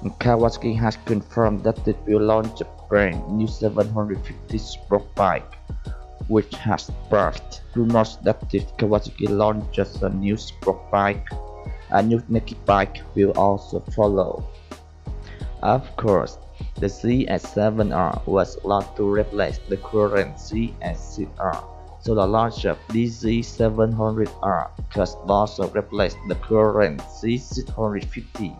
Kawasaki has confirmed that it will launch a brand new 750 sport bike, which has sparked rumors that if Kawasaki launches a new sport bike, a new naked bike will also follow. Of course, the Z800R was allowed to replace the current Z800R, so the launch of the Z700R could also replace the current Z650.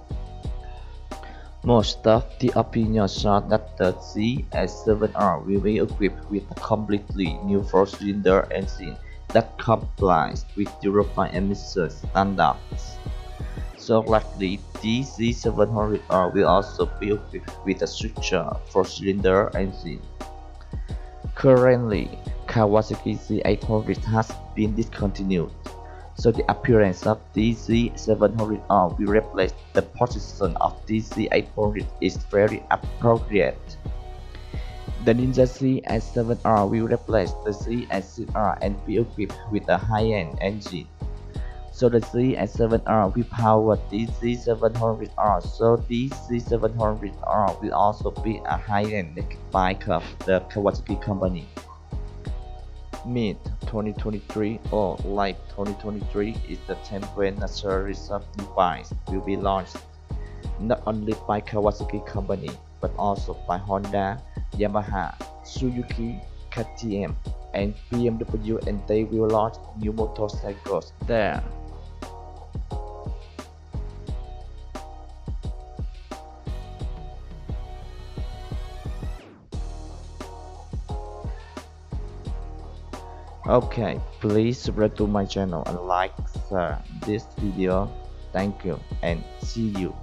Most of the opinions are that the Z800R will be equipped with a completely new 4-cylinder engine that complies with European emission standards. So likely, the Z700R will also be equipped with a switcher 4-cylinder engine. Currently, Kawasaki Z800 has been discontinued, so the appearance of the Z700R will replace the position of the Z800 is very appropriate. The Ninja Z800R will replace the Z800R and be equipped with a high-end engine. So the Z800R will power the Z700R, so the Z700R will also be a high-end naked bike of the Kawasaki company. Mid-2023 or late 2023 is the time when a series of new bikes will be launched, not only by Kawasaki company, but also by Honda, Yamaha, Suzuki, KTM, and BMW, and they will launch new motorcycles there. Okay, please subscribe to my channel and like, share this video. Thank you and see you.